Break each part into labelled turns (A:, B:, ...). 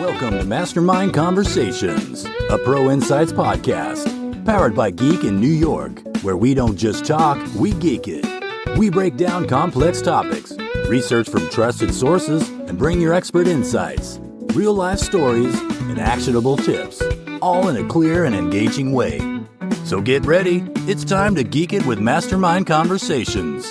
A: Welcome to Mastermind Conversations, a Pro Insights podcast, powered by Geek in New York, where we don't just talk, we geek it. We break down complex topics, research from trusted sources, and bring your expert insights, real-life stories, and actionable tips, all in a clear and engaging way. So get ready, it's time to geek it with Mastermind Conversations.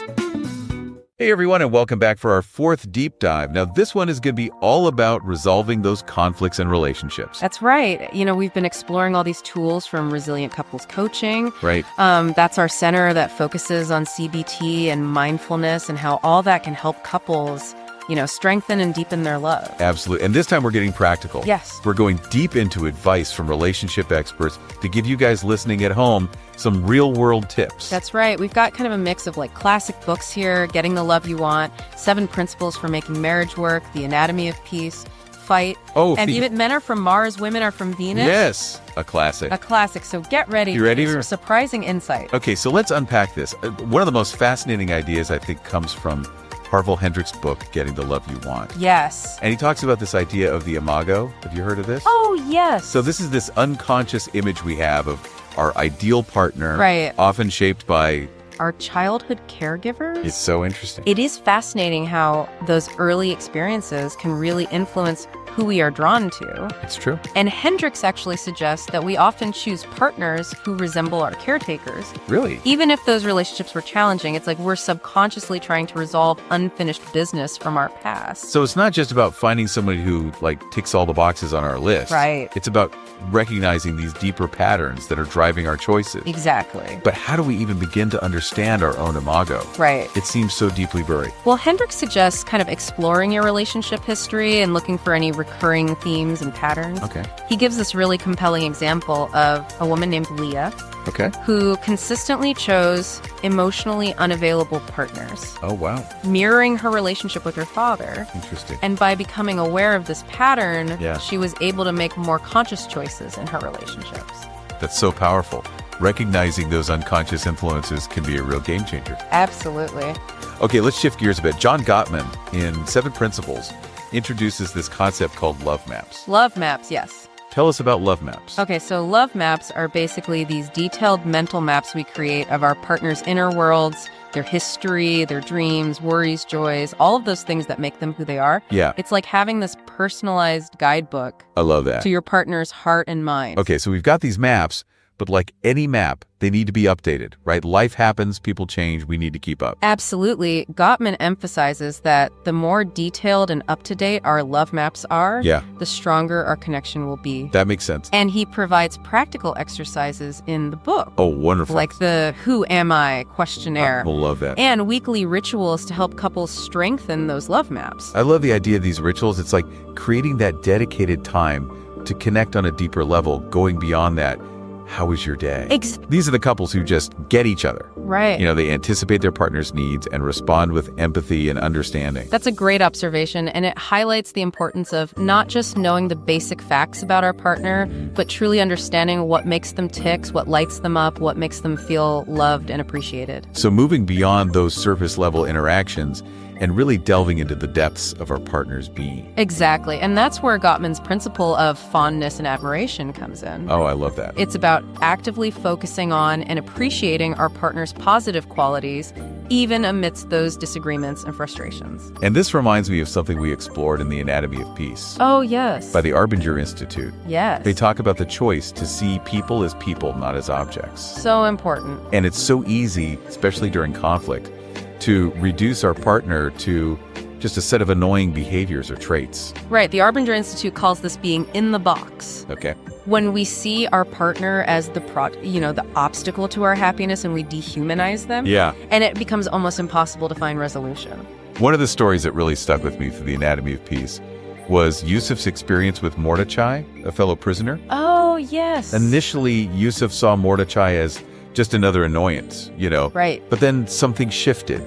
B: Hey everyone, and welcome back for our fourth deep dive. Now this one is going to be all about resolving those conflicts in relationships.
C: That's right. You know, we've been exploring all these tools from resilient couples coaching.
B: Right.
C: That's our center that focuses on CBT and mindfulness and how all that can help couples, you know, strengthen and deepen their love.
B: Absolutely. And this time we're getting practical.
C: Yes.
B: We're going deep into advice from relationship experts to give you guys listening at home some real-world tips.
C: That's right. We've got kind of a mix of like classic books here, Getting the Love You Want, 7 Principles for Making Marriage Work, The Anatomy of Peace, Fight. And even Men Are From Mars, Women Are From Venus.
B: Yes, a classic.
C: A classic. So get ready.
B: You ready?
C: For surprising insight.
B: Okay, so let's unpack this. One of the most fascinating ideas, I think, comes from Harville Hendrix' book, Getting the Love You Want.
C: Yes.
B: And he talks about this idea of the Imago. Have you heard of this?
C: Oh, yes.
B: So this is this unconscious image we have of our ideal partner,
C: right,
B: often shaped by
C: our childhood caregivers.
B: It's so interesting.
C: It is fascinating how those early experiences can really influence who we are drawn to.
B: It's true.
C: And Hendrix actually suggests that we often choose partners who resemble our caretakers.
B: Really?
C: Even if those relationships were challenging, it's like we're subconsciously trying to resolve unfinished business from our past.
B: So it's not just about finding somebody who ticks all the boxes on our list.
C: Right.
B: It's about recognizing these deeper patterns that are driving our choices.
C: Exactly.
B: But how do we even begin to understand our own Imago?
C: Right.
B: It seems so deeply buried.
C: Well, Hendrix suggests kind of exploring your relationship history and looking for any recurring themes and patterns.
B: Okay.
C: He gives this really compelling example of a woman named Leah,
B: okay,
C: who consistently chose emotionally unavailable partners.
B: Oh, wow.
C: Mirroring her relationship with her father.
B: Interesting.
C: And by becoming aware of this pattern,
B: yeah,
C: she was able to make more conscious choices in her relationships.
B: That's so powerful. Recognizing those unconscious influences can be a real game changer.
C: Absolutely.
B: Okay, let's shift gears a bit. John Gottman, in 7 Principles, introduces this concept called love maps.
C: Love maps, yes.
B: Tell us about love maps.
C: Okay, so love maps are basically these detailed mental maps we create of our partner's inner worlds, their history, their dreams, worries, joys, all of those things that make them who they are.
B: Yeah.
C: It's like having this personalized guidebook.
B: I love that.
C: To your partner's heart and mind.
B: Okay, so we've got these maps, but like any map, they need to be updated, right? Life happens, people change, we need to keep up.
C: Absolutely. Gottman emphasizes that the more detailed and up-to-date our love maps are,
B: yeah,
C: the stronger our connection will be.
B: That makes sense.
C: And he provides practical exercises in the book.
B: Oh, wonderful.
C: Like the Who Am I questionnaire.
B: We'll love that.
C: And weekly rituals to help couples strengthen those love maps.
B: I love the idea of these rituals. It's like creating that dedicated time to connect on a deeper level, going beyond that. How was your day? These are the couples who just get each other.
C: Right.
B: You know, they anticipate their partner's needs and respond with empathy and understanding.
C: That's a great observation, and it highlights the importance of not just knowing the basic facts about our partner, but truly understanding what makes them tick, what lights them up, what makes them feel loved and appreciated.
B: So moving beyond those surface-level interactions and really delving into the depths of our partner's being.
C: Exactly. And that's where Gottman's principle of fondness and admiration comes in.
B: Oh, I love that.
C: It's about actively focusing on and appreciating our partner's positive qualities, even amidst those disagreements and frustrations.
B: And this reminds me of something we explored in The Anatomy of Peace.
C: Oh, yes.
B: By the Arbinger Institute.
C: Yes.
B: They talk about the choice to see people as people, not as objects.
C: So important.
B: And it's so easy, especially during conflict, to reduce our partner to just a set of annoying behaviors or traits.
C: Right. The Arbinger Institute calls this being in the box.
B: Okay.
C: When we see our partner as the obstacle to our happiness and we dehumanize them.
B: Yeah.
C: And it becomes almost impossible to find resolution.
B: One of the stories that really stuck with me through The Anatomy of Peace was Yusuf's experience with Mordechai, a fellow prisoner.
C: Oh, yes.
B: Initially, Yusuf saw Mordechai as just another annoyance, you know.
C: Right.
B: But then something shifted,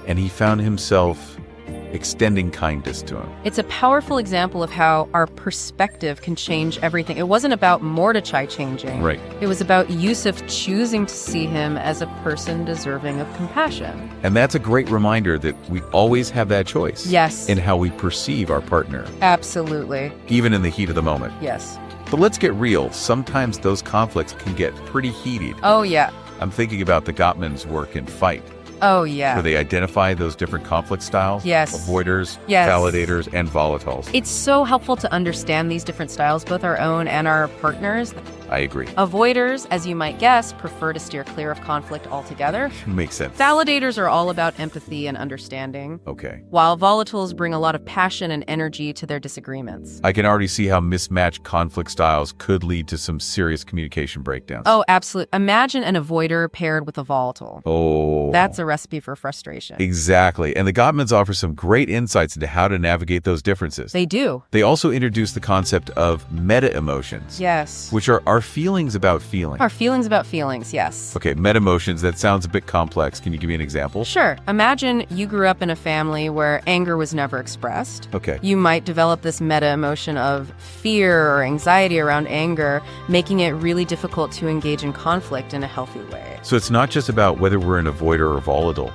B: and he found himself extending kindness to him.
C: It's a powerful example of how our perspective can change everything. It wasn't about Mordecai changing.
B: Right.
C: It was about Yusuf choosing to see him as a person deserving of compassion.
B: And that's a great reminder that we always have that choice.
C: Yes.
B: In how we perceive our partner.
C: Absolutely.
B: Even in the heat of the moment.
C: Yes.
B: But let's get real. Sometimes those conflicts can get pretty heated.
C: Oh, yeah.
B: I'm thinking about the Gottman's work in Fight.
C: Oh, yeah.
B: Where they identify those different conflict styles.
C: Yes.
B: Avoiders,
C: yes.
B: validators, and volatiles.
C: It's so helpful to understand these different styles, both our own and our partners.
B: I agree.
C: Avoiders, as you might guess, prefer to steer clear of conflict altogether.
B: Makes sense.
C: Validators are all about empathy and understanding.
B: Okay.
C: While volatiles bring a lot of passion and energy to their disagreements.
B: I can already see how mismatched conflict styles could lead to some serious communication breakdowns.
C: Oh, absolutely. Imagine an avoider paired with a volatile.
B: Oh.
C: That's a recipe for frustration.
B: Exactly. And the Gottmans offer some great insights into how to navigate those differences.
C: They do.
B: They also introduce the concept of meta-emotions.
C: Yes.
B: Which are our feelings about feelings.
C: Our feelings about feelings, yes.
B: Okay, meta-emotions, that sounds a bit complex. Can you give me an example?
C: Sure. Imagine you grew up in a family where anger was never expressed.
B: Okay.
C: You might develop this meta-emotion of fear or anxiety around anger, making it really difficult to engage in conflict in a healthy way.
B: So it's not just about whether we're an avoider or volatile.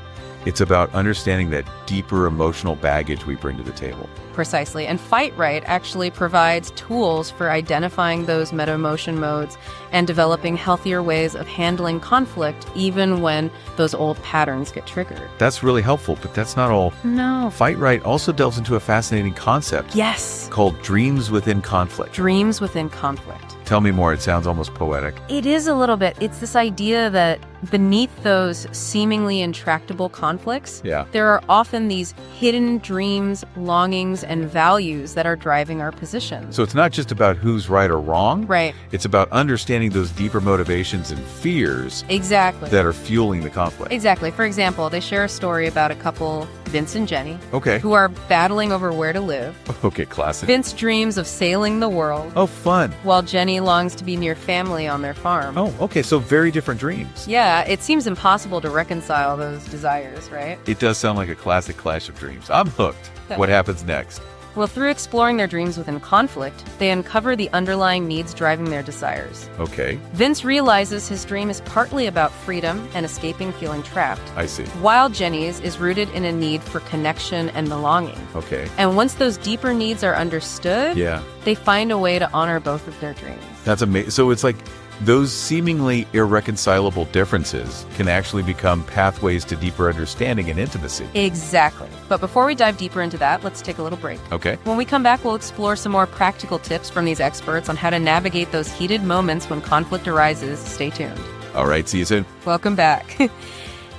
B: It's about understanding that deeper emotional baggage we bring to the table.
C: Precisely. And Fight Right actually provides tools for identifying those meta-emotion modes and developing healthier ways of handling conflict, even when those old patterns get triggered.
B: That's really helpful, but that's not all.
C: No.
B: Fight Right also delves into a fascinating concept.
C: Yes.
B: Called dreams within conflict.
C: Dreams within conflict.
B: Tell me more. It sounds almost poetic.
C: It is a little bit. It's this idea that beneath those seemingly intractable conflicts, there are often these hidden dreams, longings, and values that are driving our positions.
B: So it's not just about who's right or wrong.
C: Right.
B: It's about understanding those deeper motivations and fears
C: exactly
B: that are fueling the conflict.
C: Exactly. For example, they share a story about a couple, Vince and Jenny,
B: okay,
C: who are battling over where to live.
B: Okay, classic.
C: Vince dreams of sailing the world.
B: Oh, fun.
C: While Jenny longs to be near family on their farm.
B: Oh, okay, so very different dreams.
C: Yeah, it seems impossible to reconcile those desires, right?
B: It does sound like a classic clash of dreams. I'm hooked. What happens next?
C: Well, through exploring their dreams within conflict, they uncover the underlying needs driving their desires.
B: Okay.
C: Vince realizes his dream is partly about freedom and escaping feeling trapped.
B: I see.
C: While Jenny's is rooted in a need for connection and belonging.
B: Okay.
C: And once those deeper needs are understood, they find a way to honor both of their dreams.
B: That's amazing. So it's like those seemingly irreconcilable differences can actually become pathways to deeper understanding and intimacy.
C: Exactly. But before we dive deeper into that, let's take a little break.
B: Okay.
C: When we come back, we'll explore some more practical tips from these experts on how to navigate those heated moments when conflict arises. Stay tuned.
B: All right, see you soon.
C: Welcome back.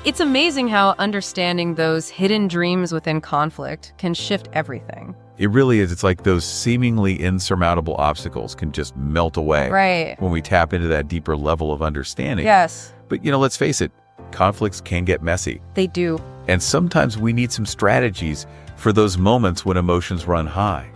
C: It's amazing how understanding those hidden dreams within conflict can shift everything.
B: It really is. It's like those seemingly insurmountable obstacles can just melt away.
C: Right.
B: When we tap into that deeper level of understanding.
C: Yes.
B: But, let's face it, conflicts can get messy.
C: They do.
B: And sometimes we need some strategies for those moments when emotions run high.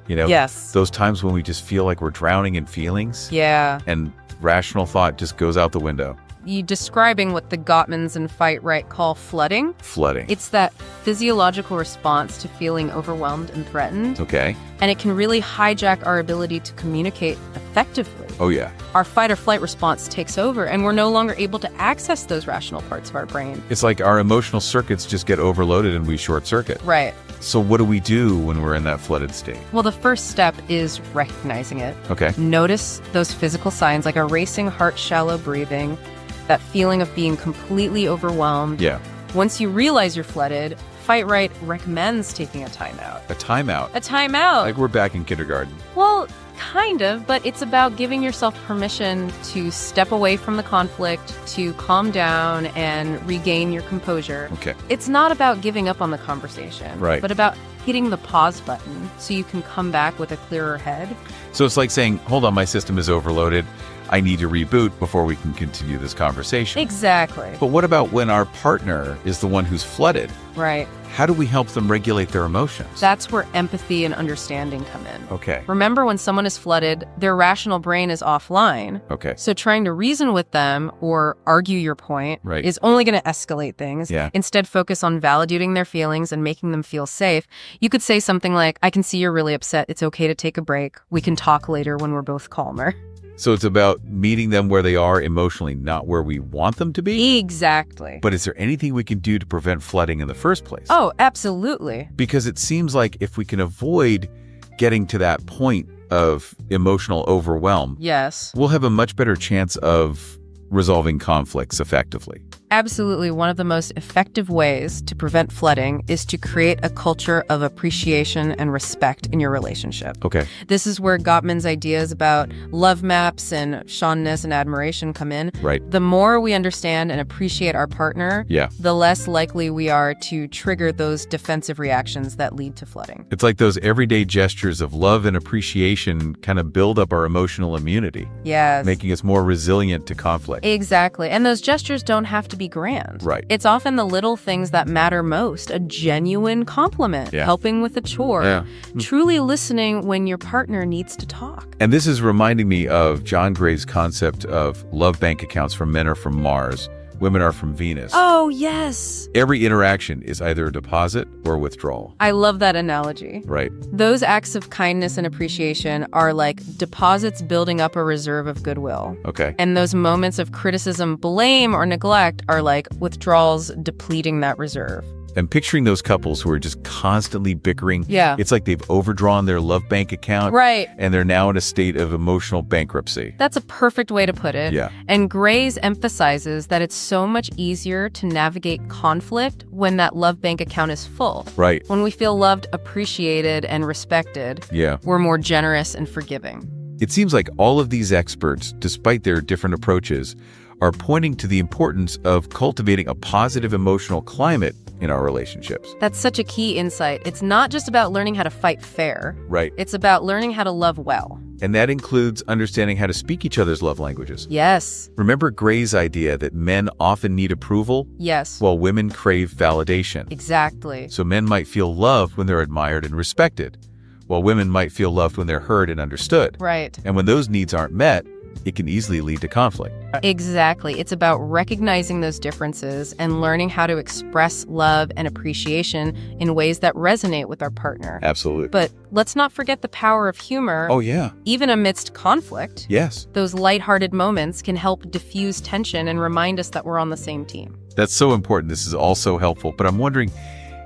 C: Yes.
B: Those times when we just feel like we're drowning in feelings.
C: Yeah.
B: And rational thought just goes out the window.
C: You describing what the Gottmans and Fight Right call flooding.
B: Flooding.
C: It's that physiological response to feeling overwhelmed and threatened.
B: Okay.
C: And it can really hijack our ability to communicate effectively.
B: Oh, yeah.
C: Our fight or flight response takes over, and we're no longer able to access those rational parts of our brain.
B: It's like our emotional circuits just get overloaded and we short circuit.
C: Right.
B: So what do we do when we're in that flooded state?
C: Well, the first step is recognizing it.
B: Okay.
C: Notice those physical signs like a racing heart, shallow breathing, that feeling of being completely overwhelmed.
B: Yeah.
C: Once you realize you're flooded, Fight Right recommends taking a timeout.
B: A timeout?
C: A timeout.
B: Like we're back in kindergarten.
C: Well, kind of, but it's about giving yourself permission to step away from the conflict, to calm down and regain your composure.
B: Okay.
C: It's not about giving up on the conversation,
B: right,
C: but about hitting the pause button so you can come back with a clearer head.
B: So it's like saying, hold on, my system is overloaded. I need to reboot before we can continue this conversation.
C: Exactly.
B: But what about when our partner is the one who's flooded?
C: Right.
B: How do we help them regulate their emotions?
C: That's where empathy and understanding come in.
B: Okay.
C: Remember, when someone is flooded, their rational brain is offline.
B: Okay.
C: So trying to reason with them or argue your point
B: Right.
C: is only going to escalate things.
B: Yeah.
C: Instead, focus on validating their feelings and making them feel safe. You could say something like, I can see you're really upset. It's okay to take a break. We can talk later when we're both calmer.
B: So it's about meeting them where they are emotionally, not where we want them to be?
C: Exactly.
B: But is there anything we can do to prevent flooding in the first place?
C: Oh, absolutely.
B: Because it seems like if we can avoid getting to that point of emotional overwhelm,
C: Yes.
B: we'll have a much better chance of resolving conflicts effectively.
C: Absolutely. One of the most effective ways to prevent flooding is to create a culture of appreciation and respect in your relationship.
B: Okay.
C: This is where Gottman's ideas about love maps and shaunness and admiration come in.
B: Right.
C: The more we understand and appreciate our partner,
B: Yeah.
C: the less likely we are to trigger those defensive reactions that lead to flooding.
B: It's like those everyday gestures of love and appreciation kind of build up our emotional immunity,
C: Yes.
B: making us more resilient to conflict.
C: Exactly. And those gestures don't have to be grand.
B: Right.
C: It's often the little things that matter most. A genuine compliment,
B: Yeah.
C: helping with a chore,
B: Yeah.
C: truly listening when your partner needs to talk.
B: And this is reminding me of John Gray's concept of love bank accounts for men are from Mars, women are from Venus.
C: Oh, yes.
B: Every interaction is either a deposit or withdrawal.
C: I love that analogy.
B: Right.
C: Those acts of kindness and appreciation are like deposits building up a reserve of goodwill.
B: Okay.
C: And those moments of criticism, blame, or neglect are like withdrawals depleting that reserve.
B: And picturing those couples who are just constantly bickering.
C: Yeah.
B: It's like they've overdrawn their love bank account.
C: Right.
B: And they're now in a state of emotional bankruptcy.
C: That's a perfect way to put it.
B: Yeah.
C: And Gray's emphasizes that it's so much easier to navigate conflict when that love bank account is full.
B: Right.
C: When we feel loved, appreciated, and respected,
B: Yeah.
C: we're more generous and forgiving.
B: It seems like all of these experts, despite their different approaches, are pointing to the importance of cultivating a positive emotional climate in our relationships.
C: That's such a key insight. It's not just about learning how to fight fair.
B: Right.
C: It's about learning how to love well.
B: And that includes understanding how to speak each other's love languages.
C: Yes.
B: Remember Gray's idea that men often need approval,
C: Yes.
B: while women crave validation.
C: Exactly.
B: So men might feel loved when they're admired and respected, while women might feel loved when they're heard and understood.
C: Right.
B: And when those needs aren't met, it can easily lead to conflict.
C: Exactly. It's about recognizing those differences and learning how to express love and appreciation in ways that resonate with our partner.
B: Absolutely.
C: But let's not forget the power of humor.
B: Oh, yeah.
C: Even amidst conflict,
B: Yes.
C: those lighthearted moments can help diffuse tension and remind us that we're on the same team.
B: That's so important. This is also helpful. But I'm wondering,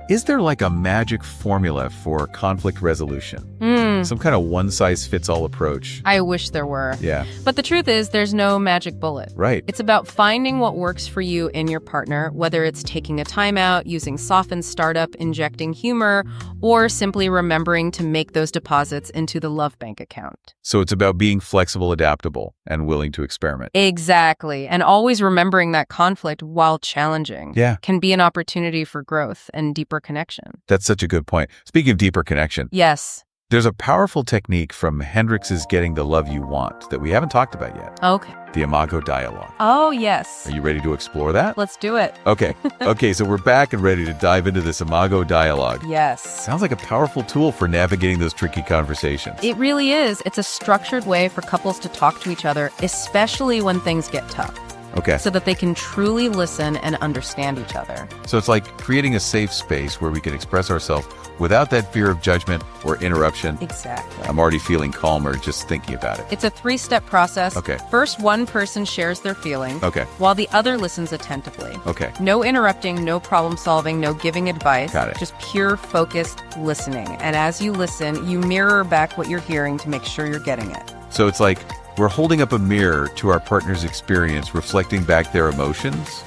B: is there like a magic formula for conflict resolution? Some kind of one-size-fits-all approach?
C: I wish there were.
B: Yeah.
C: But the truth is, there's no magic bullet.
B: Right.
C: It's about finding what works for you and your partner, whether it's taking a timeout, using soften startup, injecting humor, or simply remembering to make those deposits into the love bank account.
B: So it's about being flexible, adaptable, and willing to experiment.
C: Exactly. And always remembering that conflict, while challenging,
B: Yeah.
C: can be an opportunity for growth and deeper connection.
B: That's such a good point. Speaking of deeper connection,
C: Yes.
B: there's a powerful technique from Hendrix's Getting the Love You Want that we haven't talked about yet,
C: Okay.
B: the Imago dialogue.
C: Oh, yes.
B: Are you ready to explore that?
C: Let's do it.
B: Okay. Okay, so we're back and ready to dive into this Imago dialogue.
C: Yes.
B: Sounds like a powerful tool for navigating those tricky conversations.
C: It really is. It's a structured way for couples to talk to each other, especially when things get tough,
B: Okay.
C: so that they can truly listen and understand each other.
B: So it's like creating a safe space where we can express ourselves without that fear of judgment or interruption.
C: Exactly.
B: I'm already feeling calmer just thinking about it.
C: It's a 3-step process.
B: Okay.
C: First, one person shares their feelings,
B: Okay.
C: while the other listens attentively.
B: Okay.
C: No interrupting, no problem solving, no giving advice.
B: Got it.
C: Just pure focused listening. And as you listen, you mirror back what you're hearing to make sure you're getting it.
B: So it's like we're holding up a mirror to our partner's experience, reflecting back their emotions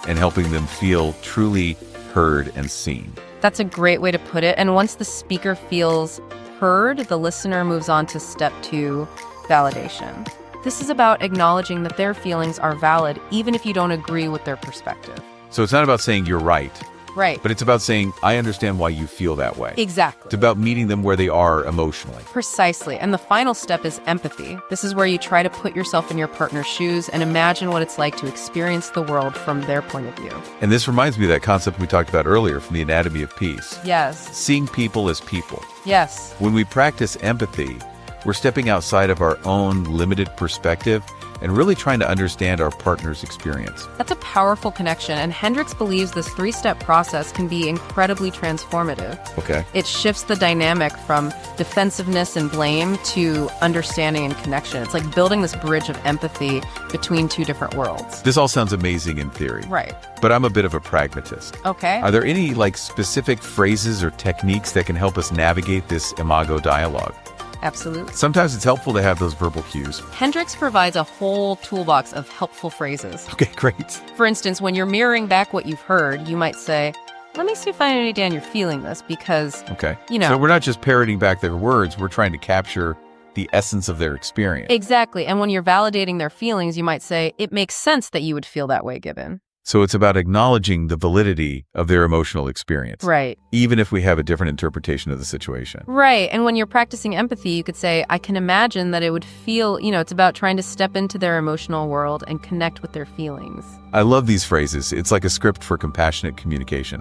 B: and helping them feel truly heard and seen.
C: That's a great way to put it. And once the speaker feels heard, the listener moves on to step 2, validation. This is about acknowledging that their feelings are valid, even if you don't agree with their perspective.
B: So it's not about saying you're right.
C: Right.
B: But it's about saying, I understand why you feel that way.
C: Exactly.
B: It's about meeting them where they are emotionally.
C: Precisely. And the final step is empathy. This is where you try to put yourself in your partner's shoes and imagine what it's like to experience the world from their point of view.
B: And this reminds me of that concept we talked about earlier from the Anatomy of Peace.
C: Yes.
B: Seeing people as people.
C: Yes.
B: When we practice empathy, we're stepping outside of our own limited perspective and really trying to understand our partner's experience.
C: That's a powerful connection, and Hendrix believes this 3-step process can be incredibly transformative.
B: Okay.
C: It shifts the dynamic from defensiveness and blame to understanding and connection. It's like building this bridge of empathy between two different worlds.
B: This all sounds amazing in theory.
C: Right.
B: But I'm a bit of a pragmatist.
C: Okay.
B: Are there any specific phrases or techniques that can help us navigate this Imago dialogue?
C: Absolutely.
B: Sometimes it's helpful to have those verbal cues.
C: Hendrix provides a whole toolbox of helpful phrases.
B: Okay, great.
C: For instance, when you're mirroring back what you've heard, you might say, let me see if I understand you're feeling this because,
B: Okay.
C: you know.
B: So we're not just parroting back their words, we're trying to capture the essence of their experience.
C: Exactly. And when you're validating their feelings, you might say, it makes sense that you would feel that way given.
B: So it's about acknowledging the validity of their emotional experience.
C: Right.
B: Even if we have a different interpretation of the situation.
C: Right. And when you're practicing empathy, you could say, I can imagine that it would feel, it's about trying to step into their emotional world and connect with their feelings.
B: I love these phrases. It's like a script for compassionate communication.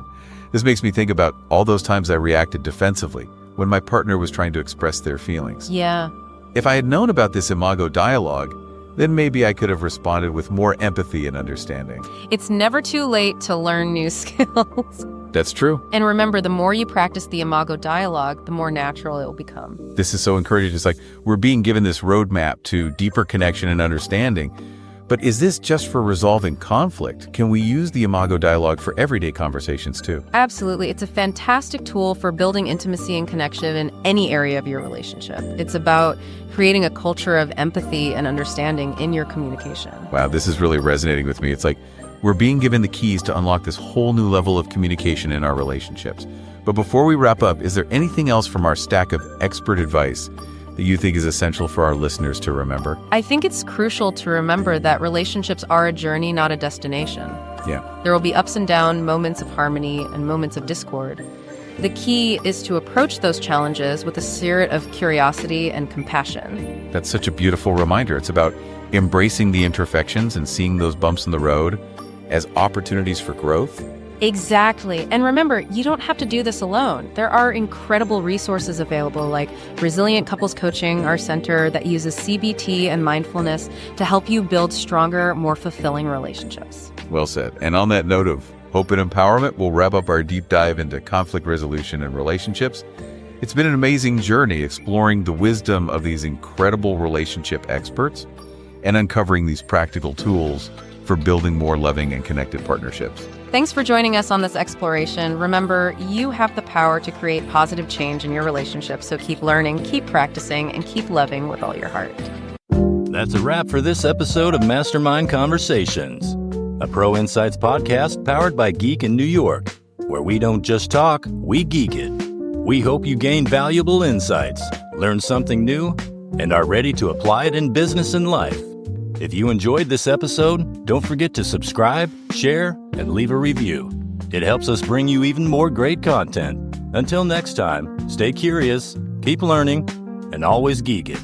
B: This makes me think about all those times I reacted defensively when my partner was trying to express their feelings.
C: Yeah.
B: If I had known about this Imago dialogue, then maybe I could have responded with more empathy and understanding.
C: It's never too late to learn new skills.
B: That's true.
C: And remember, the more you practice the Imago dialogue, the more natural it will become.
B: This is so encouraging. It's like we're being given this roadmap to deeper connection and understanding. But is this just for resolving conflict? Can we use the Imago dialogue for everyday conversations too?
C: Absolutely. It's a fantastic tool for building intimacy and connection in any area of your relationship. It's about creating a culture of empathy and understanding in your communication.
B: Wow, this is really resonating with me. It's like we're being given the keys to unlock this whole new level of communication in our relationships. But before we wrap up, is there anything else from our stack of expert advice that you think is essential for our listeners to remember?
C: I think it's crucial to remember that relationships are a journey, not a destination.
B: Yeah.
C: There will be ups and downs, moments of harmony and moments of discord. The key is to approach those challenges with a spirit of curiosity and compassion.
B: That's such a beautiful reminder. It's about embracing the imperfections and seeing those bumps in the road as opportunities for growth.
C: Exactly. And remember, you don't have to do this alone. There are incredible resources available like Resilient Couples Coaching, our center that uses CBT and mindfulness to help you build stronger, more fulfilling relationships.
B: Well said. And on that note of hope and empowerment, we'll wrap up our deep dive into conflict resolution and relationships. It's been an amazing journey exploring the wisdom of these incredible relationship experts and uncovering these practical tools for building more loving and connected partnerships.
C: Thanks for joining us on this exploration. Remember, you have the power to create positive change in your relationship, so keep learning, keep practicing, and keep loving with all your heart.
A: That's a wrap for this episode of Mastermind Conversations, a Pro Insights podcast powered by Geek in New York, where we don't just talk, we geek it. We hope you gain valuable insights, learn something new, and are ready to apply it in business and life. If you enjoyed this episode, don't forget to subscribe, share, and leave a review. It helps us bring you even more great content. Until next time, stay curious, keep learning, and always geek it.